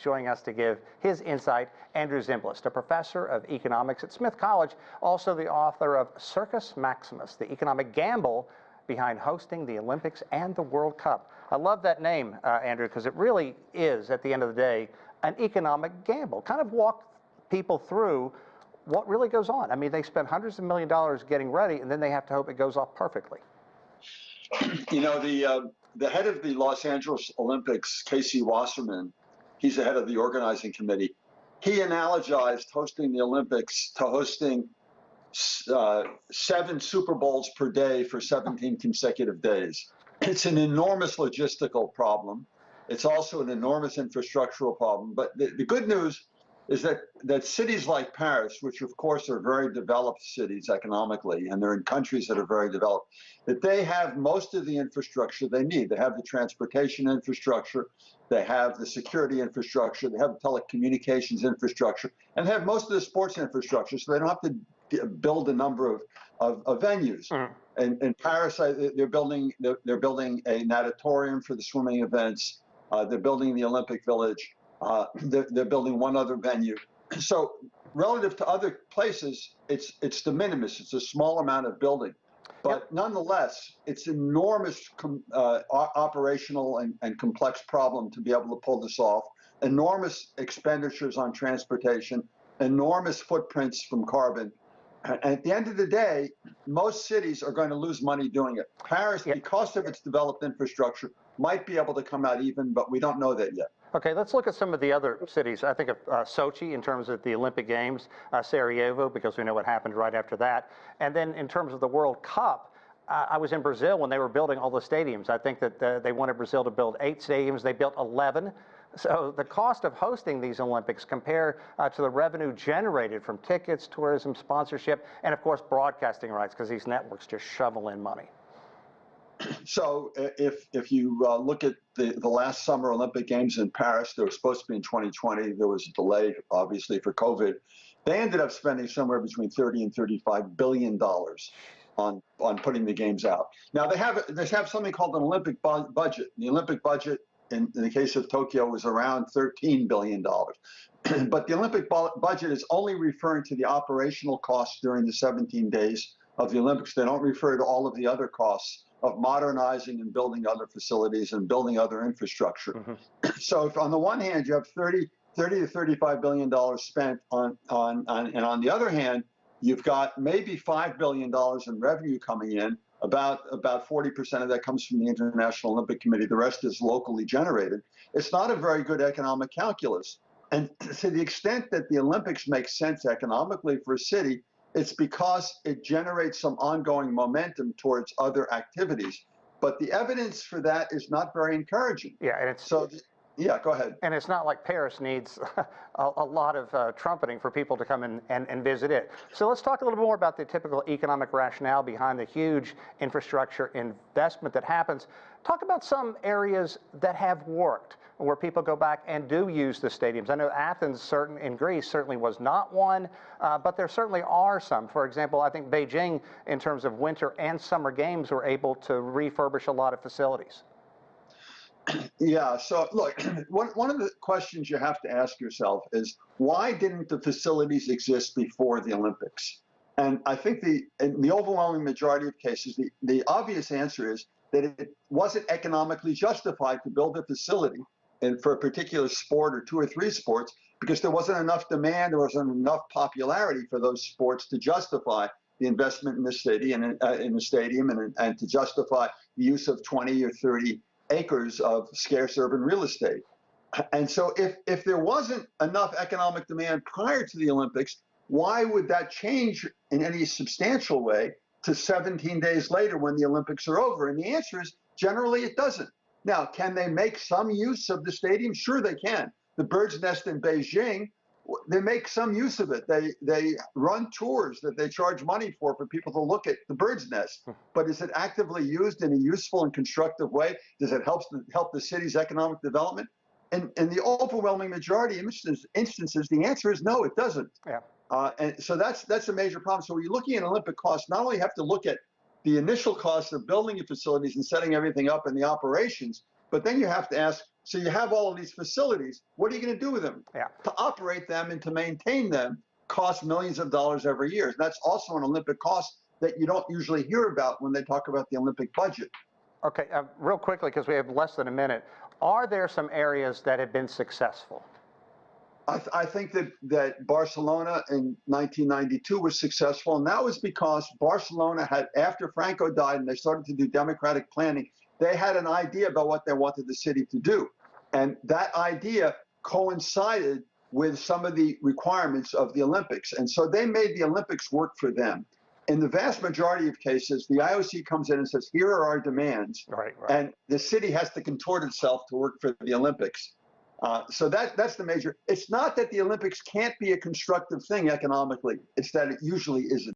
joining us to give his insight, Andrew Zimbalist, a professor of economics at Smith College, also the author of Circus Maximus, the economic gamble behind hosting the Olympics and the World Cup. I love that name, Andrew, because it really is, at the end of the day, an economic gamble. Kind of walk people through what really goes on. I mean, they spend hundreds of millions of dollars getting ready, and then they have to hope it goes off perfectly. You know, the head of the Los Angeles Olympics, Casey Wasserman, he's the head of the organizing committee. He analogized hosting the Olympics to hosting 7 Super Bowls per day for 17 consecutive days. It's an enormous logistical problem. It's also an enormous infrastructural problem. But the good news is that cities like Paris, which of course are very developed cities economically, and they're in countries that are very developed, that they have most of the infrastructure they need. They have the transportation infrastructure, they have the security infrastructure, they have the telecommunications infrastructure, and they have most of the sports infrastructure, so they don't have to build a number of venues. And in Paris, they're building a natatorium for the swimming events. They're building the Olympic Village. They're building one other venue. So relative to other places, it's de minimis. It's a small amount of building. But nonetheless, it's enormous operational and complex problem to be able to pull this off. Enormous expenditures on transportation, enormous footprints from carbon. And at the end of the day, most cities are going to lose money doing it. Paris, because of its developed infrastructure, might be able to come out even, but we don't know that yet. Okay, let's look at some of the other cities. I think of Sochi in terms of the Olympic Games, Sarajevo, because we know what happened right after that. And then in terms of the World Cup, I was in Brazil when they were building all the stadiums. I think that they wanted Brazil to build 8 stadiums. They built 11. So the cost of hosting these Olympics compared to the revenue generated from tickets, tourism, sponsorship, and of course broadcasting rights, because these networks just shovel in money. So if you look at the last Summer Olympic Games in Paris, they were supposed to be in 2020. There was a delay, obviously, for COVID. They ended up spending somewhere between $30 and $35 billion on putting the games out. Now they have something called an Olympic budget. The Olympic budget, in the case of Tokyo, was around $13 billion. But the Olympic budget is only referring to the operational costs during the 17 days of the Olympics. They don't refer to all of the other costs of modernizing and building other facilities and building other infrastructure. So if on the one hand you have $30 to $35 billion spent and on the other hand, you've got maybe $5 billion in revenue coming in, about 40% of that comes from the International Olympic Committee. The rest is locally generated. It's not a very good economic calculus. And to the extent that the Olympics make sense economically for a city, it's because it generates some ongoing momentum towards other activities. But the evidence for that is not very encouraging. Yeah, and it's so. Yeah, go ahead. And it's not like Paris needs a lot of trumpeting for people to come and visit it. So let's talk a little bit more about the typical economic rationale behind the huge infrastructure investment that happens. Talk about some areas that have worked, where people go back and do use the stadiums. I know Athens in Greece certainly was not one, but there certainly are some. For example, I think Beijing, in terms of winter and summer games, were able to refurbish a lot of facilities. Yeah, so look, one of the questions you have to ask yourself is, why didn't the facilities exist before the Olympics? And I think in the overwhelming majority of cases, the obvious answer is that it wasn't economically justified to build a facility for a particular sport or 2 or 3 sports, because there wasn't enough demand, there wasn't enough popularity for those sports to justify the investment in the stadium and to justify the use of 20 or 30 acres of scarce urban real estate. And so if there wasn't enough economic demand prior to the Olympics, why would that change in any substantial way to 17 days later when the Olympics are over? And the answer is, generally it doesn't. Now, can they make some use of the stadium? Sure they can. The Bird's Nest in Beijing, they make some use of it. They run tours that they charge money for people to look at the Bird's Nest. But is it actively used in a useful and constructive way? Does it help the city's economic development? And in the overwhelming majority of instances, the answer is no, it doesn't. Yeah. And so that's a major problem. So when you're looking at Olympic costs, not only have to look at the initial cost of building your facilities and setting everything up and the operations, but then you have to ask, So you have all of these facilities. What are you going to do with them? Yeah. To operate them and to maintain them costs millions of dollars every year. And that's also an Olympic cost that you don't usually hear about when they talk about the Olympic budget. Okay, real quickly, because we have less than a minute, are there some areas that have been successful? I think that Barcelona in 1992 was successful, and that was because Barcelona had, after Franco died and they started to do democratic planning, they had an idea about what they wanted the city to do. And that idea coincided with some of the requirements of the Olympics. And so they made the Olympics work for them. In the vast majority of cases, the IOC comes in and says, here are our demands. Right. And the city has to contort itself to work for the Olympics. So that's the major. It's not that the Olympics can't be a constructive thing economically. It's that it usually isn't.